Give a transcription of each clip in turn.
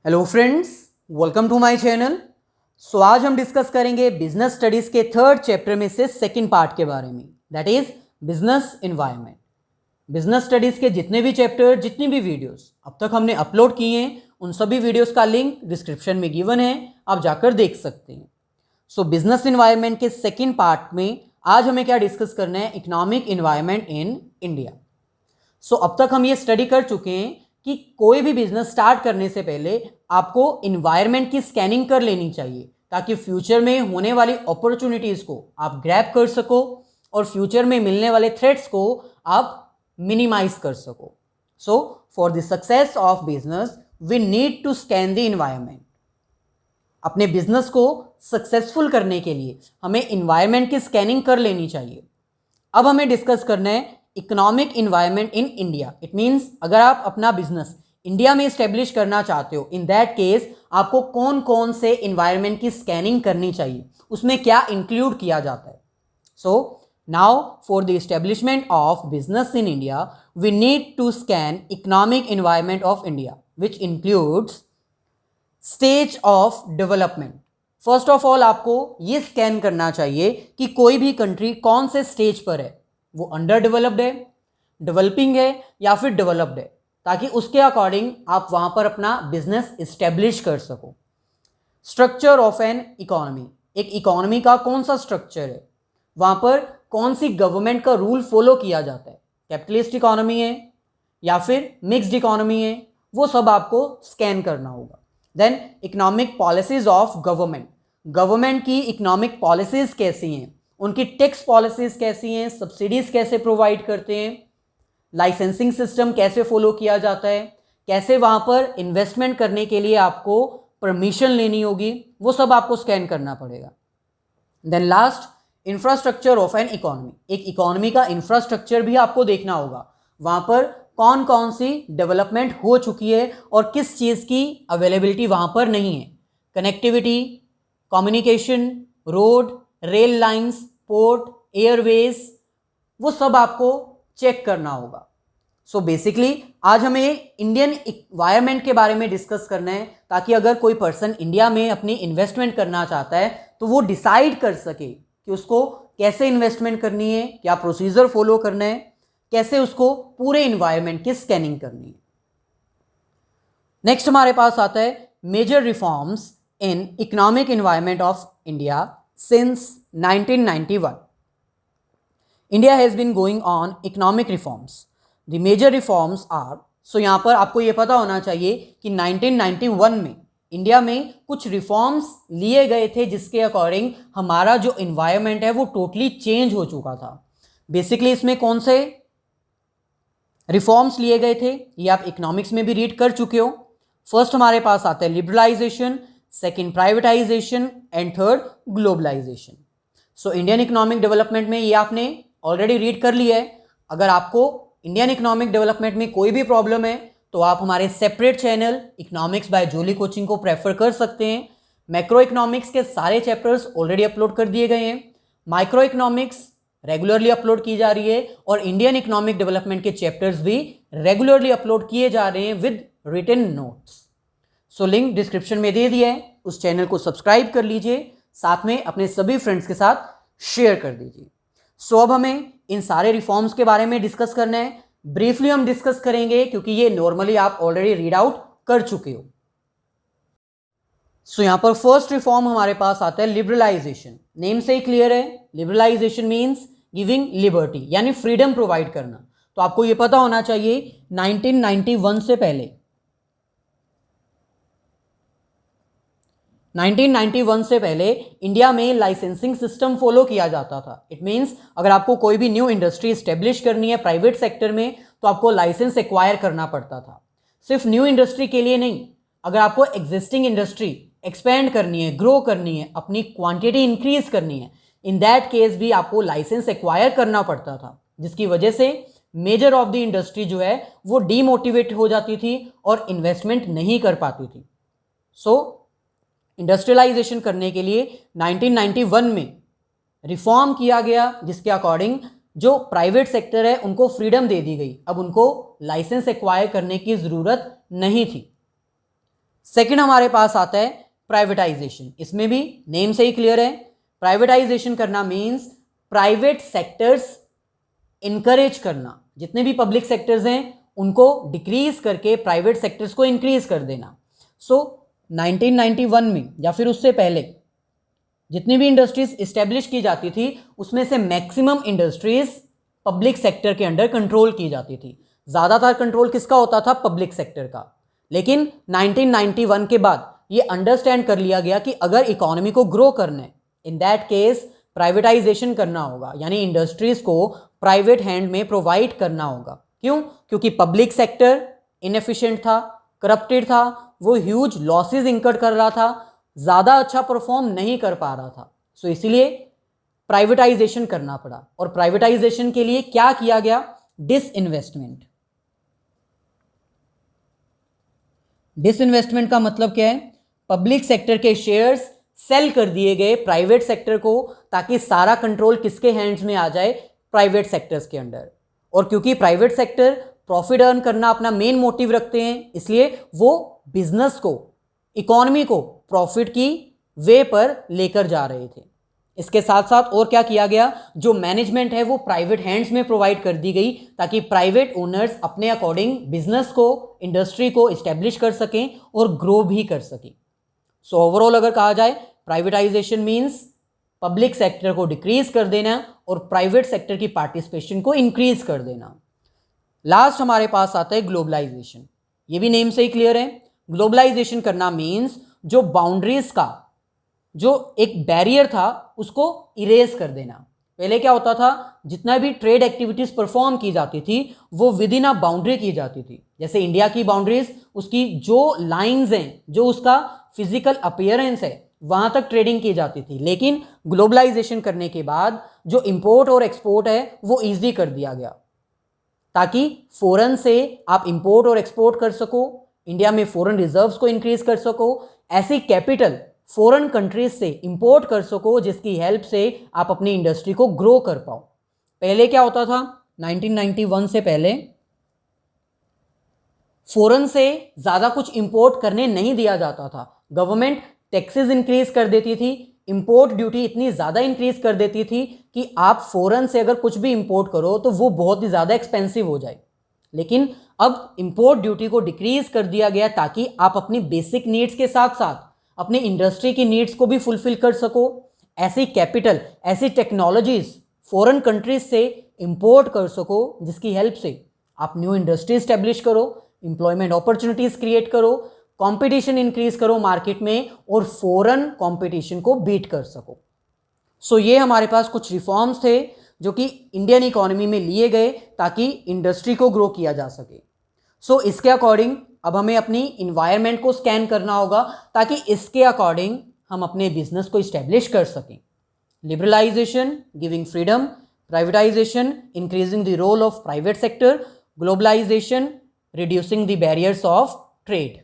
Hello friends, welcome to my channel. आज हम discuss करेंगे बिजनेस स्टडीज़ के थर्ड चैप्टर में से सेकंड पार्ट के बारे में, that is business environment. Business studies के जितने भी चैप्टर, जितनी भी वीडियोस अब तक हमने अपलोड किए हैं, उन सभी वीडियोस का लिंक डिस्क्रिप्शन में गिवन है, आप जाकर देख सकते हैं। बिजनेस एनवायरनमेंट के सेकेंड पार्ट में आज हमें क्या डिस्कस करना है? Economic environment in India. अब तक हम ये स्टडी कर चुके हैं कि कोई भी बिजनेस स्टार्ट करने से पहले आपको इन्वायरमेंट की स्कैनिंग कर लेनी चाहिए, ताकि फ्यूचर में होने वाली अपॉर्चुनिटीज़ को आप ग्रैब कर सको और फ्यूचर में मिलने वाले थ्रेट्स को आप मिनिमाइज कर सको। For the success of business we need to scan the environment. अपने बिजनेस को सक्सेसफुल करने के लिए हमें इन्वायरमेंट की स्कैनिंग कर लेनी चाहिए। अब हमें डिस्कस करना है economic environment in India. It means अगर आप अपना बिजनेस इंडिया में इस्टेब्लिश करना चाहते हो, इन दैट केस आपको कौन कौन से इन्वायरमेंट की स्कैनिंग करनी चाहिए, उसमें क्या इंक्लूड किया जाता है। Now for the establishment of business in India we need to scan economic environment of India which includes stage of development. First of all आपको ये स्कैन करना चाहिए कि कोई भी कंट्री कौन से स्टेज पर है, वो अंडर डेवलप्ड है, डेवलपिंग है या फिर डेवलप्ड है, ताकि उसके अकॉर्डिंग आप वहां पर अपना बिजनेस इस्टेब्लिश कर सको। स्ट्रक्चर ऑफ एन इकोनॉमी, एक इकोनॉमी का कौन सा स्ट्रक्चर है, वहां पर कौन सी गवर्नमेंट का रूल फॉलो किया जाता है, कैपिटलिस्ट इकोनॉमी है या फिर मिक्स्ड इकोनॉमी है, वो सब आपको स्कैन करना होगा। Then economic policies of government, government की इकोनॉमिक पॉलिसीज कैसी हैं, उनकी टैक्स पॉलिसीज कैसी हैं, सब्सिडीज कैसे प्रोवाइड करते हैं, लाइसेंसिंग सिस्टम कैसे फॉलो किया जाता है, कैसे वहां पर इन्वेस्टमेंट करने के लिए आपको परमिशन लेनी होगी, वो सब आपको स्कैन करना पड़ेगा। Then last, infrastructure of an economy, एक इकोनॉमी का इंफ्रास्ट्रक्चर भी आपको देखना होगा, वहां पर कौन कौन सी डेवलपमेंट हो चुकी है और किस चीज़ की अवेलेबिलिटी वहां पर नहीं है। Connectivity, communication, road, rail lines, port, Airways, वो सब आपको चेक करना होगा। बेसिकली आज हमें इंडियन इन्वायरमेंट के बारे में डिस्कस करना है, ताकि अगर कोई पर्सन इंडिया में अपनी इन्वेस्टमेंट करना चाहता है तो वो डिसाइड कर सके कि उसको कैसे इन्वेस्टमेंट करनी है, क्या प्रोसीजर फॉलो करना है, कैसे उसको पूरे इन्वायरमेंट की स्कैनिंग करनी है। नेक्स्ट हमारे पास आता है major reforms in economic environment of India since 1991. India has been going on economic reforms. The major reforms are, यहाँ पर आपको ये पता होना चाहिए कि 1991 में इंडिया में कुछ रिफॉर्म्स लिए गए थे, जिसके अकॉर्डिंग हमारा जो इन्वायरमेंट है वो टोटली चेंज हो चुका था। बेसिकली इसमें कौन से रिफॉर्म्स लिए गए थे ये आप इकोनॉमिक्स में भी रीड कर चुके हो। फर्स्ट हमारे पास आता है liberalisation, second privatisation and third globalisation. Indian economic development में ये आपने ऑलरेडी रीड कर लिया है। अगर आपको इंडियन इकोनॉमिक डेवलपमेंट में कोई भी प्रॉब्लम है तो आप हमारे सेपरेट चैनल इकोनॉमिक्स बाय जोली कोचिंग को प्रेफर कर सकते हैं। मैक्रो इकोनॉमिक्स के सारे चैप्टर्स ऑलरेडी अपलोड कर दिए गए हैं, माइक्रो इकोनॉमिक्स रेगुलरली अपलोड की जा रही है और इंडियन इकोनॉमिक डेवलपमेंट के चैप्टर्स भी रेगुलरली अपलोड किए जा रहे हैं with written notes. Link description में दे दिया है, उस चैनल को सब्सक्राइब कर लीजिए, साथ में अपने सभी फ्रेंड्स के साथ शेयर कर दीजिए। अब हमें इन सारे रिफॉर्म्स के बारे में डिस्कस करना है। ब्रीफली हम डिस्कस करेंगे क्योंकि ये नॉर्मली आप ऑलरेडी रीड आउट कर चुके हो। यहां पर फर्स्ट रिफॉर्म हमारे पास आता है लिबरलाइजेशन। नेम से ही क्लियर है, लिबरलाइजेशन मींस गिविंग लिबर्टी, यानी फ्रीडम प्रोवाइड करना। तो आपको ये पता होना चाहिए 1991 से पहले 1991 से पहले इंडिया में लाइसेंसिंग सिस्टम फॉलो किया जाता था। इट मीन्स अगर आपको कोई भी न्यू इंडस्ट्री इस्टेब्लिश करनी है प्राइवेट सेक्टर में तो आपको लाइसेंस एक्वायर करना पड़ता था। सिर्फ न्यू इंडस्ट्री के लिए नहीं, अगर आपको एग्जिस्टिंग इंडस्ट्री एक्सपेंड करनी है, ग्रो करनी है, अपनी क्वांटिटी इंक्रीज करनी है, इन दैट केस भी आपको लाइसेंस एक्वायर करना पड़ता था, जिसकी वजह से मेजर ऑफ द इंडस्ट्री जो है वो डीमोटिवेट हो जाती थी और इन्वेस्टमेंट नहीं कर पाती थी। इंडस्ट्रियलाइजेशन करने के लिए 1991 में रिफॉर्म किया गया, जिसके अकॉर्डिंग जो प्राइवेट सेक्टर है उनको फ्रीडम दे दी गई। अब उनको लाइसेंस एक्वायर करने की ज़रूरत नहीं थी। सेकंड हमारे पास आता है प्राइवेटाइजेशन। इसमें भी नेम से ही क्लियर है, प्राइवेटाइजेशन करना मींस प्राइवेट सेक्टर्स इनकरेज करना, जितने भी पब्लिक सेक्टर्स हैं उनको डिक्रीज करके प्राइवेट सेक्टर्स को इंक्रीज कर देना। सो 1991 में या फिर उससे पहले जितनी भी इंडस्ट्रीज इस्टेब्लिश की जाती थी उसमें से मैक्सिमम इंडस्ट्रीज पब्लिक सेक्टर के अंडर कंट्रोल की जाती थी। ज़्यादातर कंट्रोल किसका होता था? पब्लिक सेक्टर का। लेकिन 1991 के बाद ये अंडरस्टैंड कर लिया गया कि अगर इकोनॉमी को ग्रो करना है, इन दैट केस प्राइवेटाइजेशन करना होगा, यानी इंडस्ट्रीज को प्राइवेट हैंड में प्रोवाइड करना होगा। क्यों? क्योंकि पब्लिक सेक्टर इनएफिशिएंट था, करप्टेड था, वो ह्यूज लॉसेज इंकर कर रहा था, ज़्यादा अच्छा परफॉर्म नहीं कर पा रहा था। सो इसीलिए प्राइवेटाइजेशन करना पड़ा। और प्राइवेटाइजेशन के लिए क्या किया गया? डिसइन्वेस्टमेंट। डिसइन्वेस्टमेंट का मतलब क्या है? पब्लिक सेक्टर के शेयर्स सेल कर दिए गए प्राइवेट सेक्टर को, ताकि सारा कंट्रोल किसके हैंड्स में आ जाए? प्राइवेट सेक्टर्स के अंडर। और क्योंकि प्राइवेट सेक्टर प्रॉफिट अर्न करना अपना मेन मोटिव रखते हैं, इसलिए वो बिजनेस को, इकोनॉमी को प्रॉफिट की वे पर लेकर जा रहे थे। इसके साथ साथ और क्या किया गया? जो मैनेजमेंट है वो प्राइवेट हैंड्स में प्रोवाइड कर दी गई, ताकि प्राइवेट ओनर्स अपने अकॉर्डिंग बिजनेस को, इंडस्ट्री को इस्टेब्लिश कर सकें और ग्रो भी कर सकें। सो ओवरऑल अगर कहा जाए, प्राइवेटाइजेशन मीन्स पब्लिक सेक्टर को डिक्रीज कर देना और प्राइवेट सेक्टर की पार्टिसिपेशन को इंक्रीज कर देना। लास्ट हमारे पास आता है ग्लोबलाइजेशन। ये भी नेम से ही क्लियर है। ग्लोबलाइजेशन करना मीन्स जो बाउंड्रीज का जो एक बैरियर था उसको इरेज कर देना। पहले क्या होता था? जितना भी ट्रेड एक्टिविटीज परफॉर्म की जाती थी वो विद इन अ बाउंड्री की जाती थी। जैसे इंडिया की बाउंड्रीज, उसकी जो लाइंस हैं, जो उसका फिजिकल अपीयरेंस है, वहां तक ट्रेडिंग की जाती थी। लेकिन ग्लोबलाइजेशन करने के बाद जो इंपोर्ट और एक्सपोर्ट है वो ईजी कर दिया गया, ताकि फॉरेन से आप इंपोर्ट और एक्सपोर्ट कर सको, इंडिया में फॉरेन रिजर्व्स को इंक्रीज कर सको, ऐसी कैपिटल फॉरेन कंट्रीज से इंपोर्ट कर सको जिसकी हेल्प से आप अपनी इंडस्ट्री को ग्रो कर पाओ। पहले क्या होता था? 1991 से पहले फॉरेन से ज़्यादा कुछ इंपोर्ट करने नहीं दिया जाता था। गवर्नमेंट टैक्सेस इंक्रीज कर देती थी, इंपोर्ट ड्यूटी इतनी ज़्यादा इंक्रीज कर देती थी कि आप फॉरेन से अगर कुछ भी इंपोर्ट करो तो वो बहुत ही ज़्यादा एक्सपेंसिव हो जाए। लेकिन अब इंपोर्ट ड्यूटी को डिक्रीज कर दिया गया, ताकि आप अपनी बेसिक नीड्स के साथ साथ अपनी इंडस्ट्री की नीड्स को भी फुलफिल कर सको। ऐसी कैपिटल, ऐसी टेक्नोलॉजीज फॉरेन कंट्रीज से इंपोर्ट कर सको जिसकी हेल्प से आप न्यू इंडस्ट्री स्टैब्लिश करो, एम्प्लॉयमेंट अपॉर्चुनिटीज क्रिएट करो, कंपटीशन इंक्रीज करो मार्केट में और फॉरेन कंपटीशन को बीट कर सको। सो ये हमारे पास कुछ रिफॉर्म्स थे जो कि इंडियन इकोनॉमी में लिए गए ताकि इंडस्ट्री को ग्रो किया जा सके। सो इसके अकॉर्डिंग अब हमें अपनी इन्वायरमेंट को स्कैन करना होगा, ताकि इसके अकॉर्डिंग हम अपने बिजनेस को इस्टेब्लिश कर सकें। Liberalisation giving freedom, privatisation increasing the role of private sector, globalisation reducing the barriers of trade.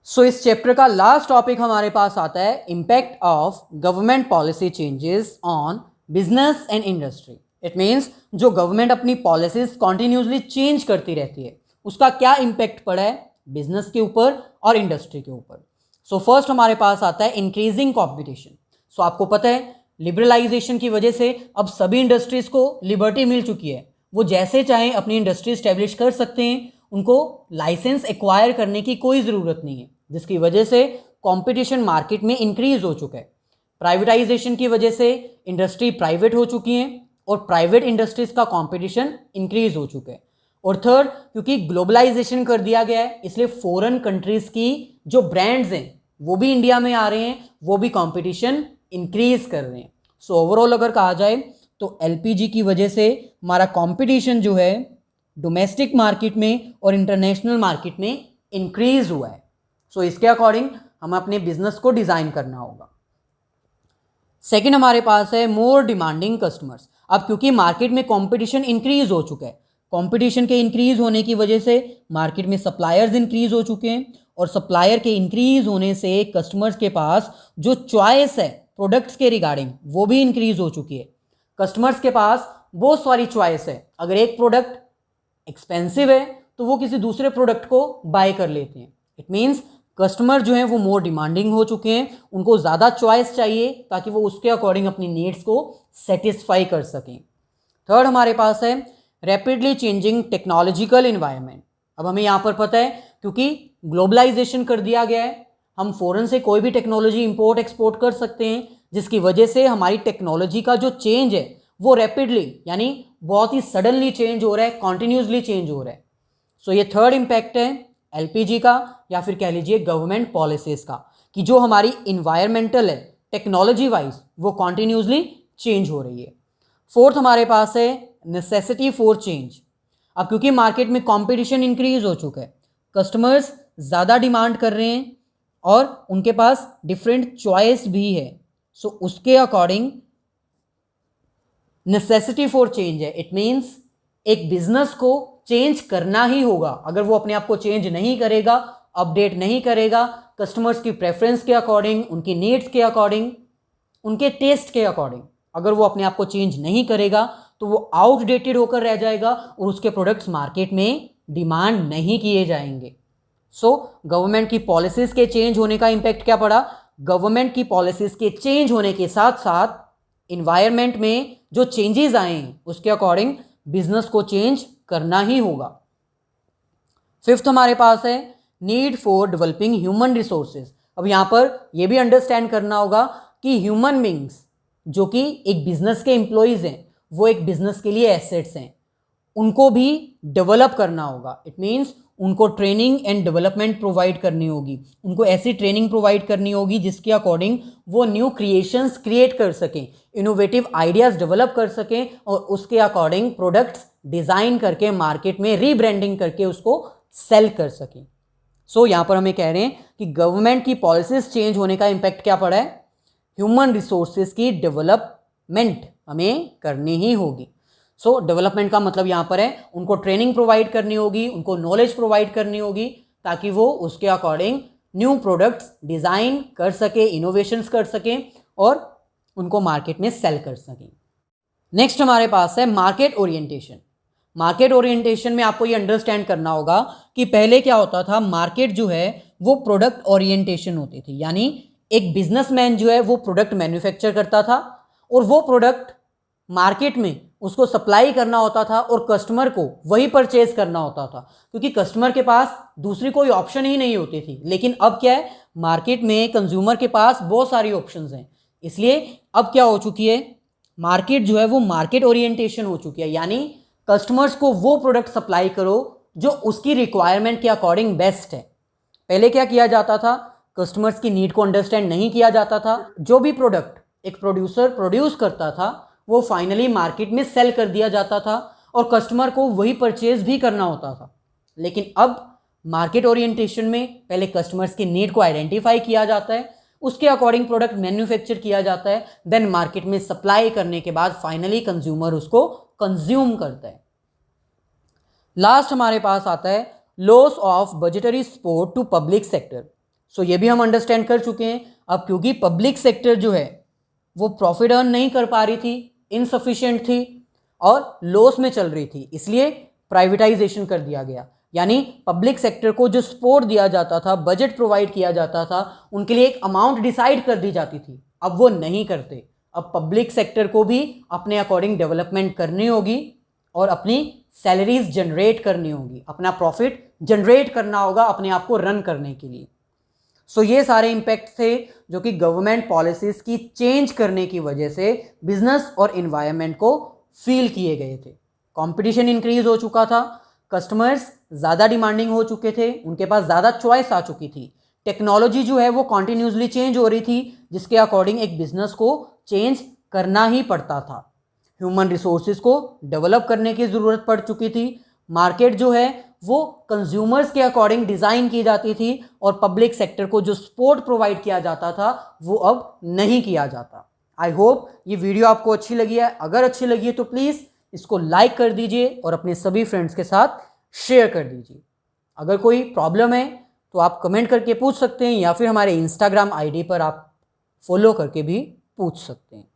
So इस चैप्टर का लास्ट टॉपिक हमारे पास आता है impact of government policy changes on business and industry. It means जो government अपनी policies continuously change करती रहती है उसका क्या इम्पैक्ट पड़ा है बिजनेस के ऊपर और इंडस्ट्री के ऊपर। सो फर्स्ट हमारे पास आता है इंक्रीजिंग कॉम्पिटिशन। सो आपको पता है लिबरलाइजेशन की वजह से अब सभी इंडस्ट्रीज को लिबर्टी मिल चुकी है, वो जैसे चाहें अपनी इंडस्ट्री स्टैब्लिश कर सकते हैं, उनको लाइसेंस एक्वायर करने की कोई ज़रूरत नहीं है, जिसकी वजह से कंपटीशन मार्केट में इंक्रीज हो चुका है। प्राइवेटाइजेशन की वजह से इंडस्ट्री प्राइवेट हो चुकी हैं और प्राइवेट इंडस्ट्रीज का कंपटीशन इंक्रीज हो चुका है। और थर्ड, क्योंकि ग्लोबलाइजेशन कर दिया गया है इसलिए फॉरेन कंट्रीज की जो ब्रांड्स हैं वो भी इंडिया में आ रहे हैं, वो भी कंपटीशन इंक्रीज कर रहे हैं। सो ओवरऑल अगर कहा जाए तो एलपीजी की वजह से हमारा कंपटीशन जो है डोमेस्टिक मार्केट में और इंटरनेशनल मार्केट में इंक्रीज हुआ है। सो इसके अकॉर्डिंग हमें अपने बिजनेस को डिज़ाइन करना होगा। सेकंड हमारे पास है मोर डिमांडिंग कस्टमर्स। अब क्योंकि मार्केट में कंपटीशन इंक्रीज हो चुका है, कंपटीशन के इंक्रीज होने की वजह से मार्केट में सप्लायर्स इंक्रीज हो चुके हैं और सप्लायर के इंक्रीज होने से कस्टमर्स के पास जो चॉइस है प्रोडक्ट्स के रिगार्डिंग वो भी इंक्रीज हो चुकी है। कस्टमर्स के पास बहुत सारी चॉइस है। अगर एक प्रोडक्ट एक्सपेंसिव है तो वो किसी दूसरे प्रोडक्ट को बाय कर लेते हैं। इट मीन्स कस्टमर जो हैं वो मोर डिमांडिंग हो चुके हैं, उनको ज़्यादा चॉइस चाहिए ताकि वो उसके अकॉर्डिंग अपनी नीड्स को सेटिस्फाई कर सकें। थर्ड हमारे पास है रैपिडली चेंजिंग टेक्नोलॉजिकल इन्वायरमेंट। अब हमें यहाँ पर पता है क्योंकि ग्लोबलाइजेशन कर दिया गया है, हम फॉरेन से कोई भी टेक्नोलॉजी इंपोर्ट एक्सपोर्ट कर सकते हैं, जिसकी वजह से हमारी टेक्नोलॉजी का जो चेंज है वो रैपिडली यानी बहुत ही सडनली चेंज हो रहा है, कॉन्टिन्यूसली चेंज हो रहा है। सो ये थर्ड इम्पैक्ट है एलपीजी का या फिर कह लीजिए गवर्नमेंट पॉलिसीज का, कि जो हमारी इन्वायरमेंटल है टेक्नोलॉजी वाइज वो कॉन्टिन्यूसली चेंज हो रही है। फोर्थ हमारे पास है नेसेसिटी फॉर चेंज। अब क्योंकि मार्केट में कंपटीशन इंक्रीज हो चुका है, कस्टमर्स ज़्यादा डिमांड कर रहे हैं और उनके पास डिफरेंट चॉइस भी है, सो उसके अकॉर्डिंग नेसेसिटी फॉर चेंज है। इट मीन्स एक बिजनेस को चेंज करना ही होगा। अगर वो अपने आप को चेंज नहीं करेगा, अपडेट नहीं करेगा, कस्टमर्स की प्रेफरेंस के अकॉर्डिंग, उनकी नीड्स के अकॉर्डिंग, उनके टेस्ट के अकॉर्डिंग, अगर वो अपने आप को चेंज नहीं करेगा तो वो आउटडेटेड होकर रह जाएगा और उसके प्रोडक्ट्स मार्केट में डिमांड नहीं किए जाएंगे। सो गवर्नमेंट की पॉलिसीज के चेंज होने का इम्पैक्ट क्या पड़ा? गवर्नमेंट की पॉलिसीज के चेंज होने के साथ साथ इन्वायरमेंट में जो चेंजेस आए हैं उसके अकॉर्डिंग बिजनेस को चेंज करना ही होगा। फिफ्थ हमारे पास है need for developing human resources. अब यहां पर यह भी अंडरस्टैंड करना होगा कि ह्यूमन बींग्स जो कि एक बिजनेस के एम्प्लॉयज हैं, वो एक बिजनेस के लिए एसेट्स हैं, उनको भी डेवलप करना होगा। इट मीन्स उनको ट्रेनिंग एंड डेवलपमेंट प्रोवाइड करनी होगी, उनको ऐसी ट्रेनिंग प्रोवाइड करनी होगी जिसके अकॉर्डिंग वो न्यू क्रिएशंस क्रिएट कर सकें, इनोवेटिव आइडियाज़ डेवलप कर सकें और उसके अकॉर्डिंग प्रोडक्ट्स डिज़ाइन करके मार्केट में रीब्रांडिंग करके उसको सेल कर सकें। सो यहाँ पर हमें कह रहे हैं कि गवर्नमेंट की पॉलिसीज चेंज होने का इम्पैक्ट क्या पड़ा है? ह्यूमन रिसोर्सेज की डेवलपमेंट हमें करनी ही होगी। सो डेवलपमेंट का मतलब यहाँ पर है उनको ट्रेनिंग प्रोवाइड करनी होगी, उनको नॉलेज प्रोवाइड करनी होगी ताकि वो उसके अकॉर्डिंग न्यू प्रोडक्ट्स डिज़ाइन कर सके, इनोवेशंस कर सकें और उनको मार्केट में सेल कर सकें। नेक्स्ट हमारे पास है मार्केट ओरिएंटेशन। मार्केट ओरिएंटेशन में आपको ये अंडरस्टैंड करना होगा कि पहले क्या होता था, मार्केट जो है वो प्रोडक्ट ओरिएंटेशन होती थी, यानी एक बिजनेसमैन जो है वो प्रोडक्ट मैन्युफैक्चर करता था और वो प्रोडक्ट मार्केट में उसको सप्लाई करना होता था और कस्टमर को वही परचेज करना होता था, क्योंकि कस्टमर के पास दूसरी कोई ऑप्शन ही नहीं होती थी। लेकिन अब क्या है, मार्केट में कंज्यूमर के पास बहुत सारी ऑप्शंस हैं, इसलिए अब क्या हो चुकी है, मार्केट जो है वो मार्केट ओरिएंटेशन हो चुकी है, यानी कस्टमर्स को वो प्रोडक्ट सप्लाई करो जो उसकी रिक्वायरमेंट के अकॉर्डिंग बेस्ट है। पहले क्या किया जाता था, कस्टमर्स की नीड को अंडरस्टैंड नहीं किया जाता था, जो भी प्रोडक्ट एक प्रोड्यूसर प्रोड्यूस करता था वो फाइनली मार्केट में सेल कर दिया जाता था और कस्टमर को वही परचेज भी करना होता था। लेकिन अब मार्केट ओरिएंटेशन में पहले कस्टमर्स की नीड को आइडेंटिफाई किया जाता है, उसके अकॉर्डिंग प्रोडक्ट मैन्युफैक्चर किया जाता है, देन मार्केट में सप्लाई करने के बाद फाइनली कंज्यूमर उसको कंज्यूम करता है। लास्ट हमारे पास आता है loss of budgetary support to public sector. So ये भी हम अंडरस्टैंड कर चुके हैं। अब क्योंकि पब्लिक सेक्टर जो है वो प्रॉफिट अर्न नहीं कर पा रही थी, इनसफिशिएंट थी और लॉस में चल रही थी, इसलिए प्राइवेटाइजेशन कर दिया गया, यानी पब्लिक सेक्टर को जो सपोर्ट दिया जाता था, बजट प्रोवाइड किया जाता था, उनके लिए एक अमाउंट डिसाइड कर दी जाती थी, अब वो नहीं करते। अब पब्लिक सेक्टर को भी अपने अकॉर्डिंग डेवलपमेंट करनी होगी और अपनी सैलरीज जनरेट करनी होगी, अपना प्रॉफिट जनरेट करना होगा अपने आप को रन करने के लिए। सो ये सारे इम्पैक्ट थे जो कि गवर्नमेंट पॉलिसीज़ की चेंज करने की वजह से बिजनेस और इन्वायरमेंट को फील किए गए थे। कंपटीशन इंक्रीज हो चुका था, कस्टमर्स ज़्यादा डिमांडिंग हो चुके थे, उनके पास ज़्यादा चॉइस आ चुकी थी, टेक्नोलॉजी जो है वो कॉन्टिन्यूसली चेंज हो रही थी, जिसके अकॉर्डिंग एक बिजनेस को चेंज करना ही पड़ता था। ह्यूमन रिसोर्सेज को डेवलप करने की ज़रूरत पड़ चुकी थी, मार्केट जो है वो कंज्यूमर्स के अकॉर्डिंग डिज़ाइन की जाती थी और पब्लिक सेक्टर को जो सपोर्ट प्रोवाइड किया जाता था वो अब नहीं किया जाता। आई होप ये वीडियो आपको अच्छी लगी है। अगर अच्छी लगी है तो प्लीज़ इसको लाइक कर दीजिए और अपने सभी फ्रेंड्स के साथ शेयर कर दीजिए। अगर कोई प्रॉब्लम है तो आप कमेंट करके पूछ सकते हैं या फिर हमारे इंस्टाग्राम आईडी पर आप फॉलो करके भी पूछ सकते हैं।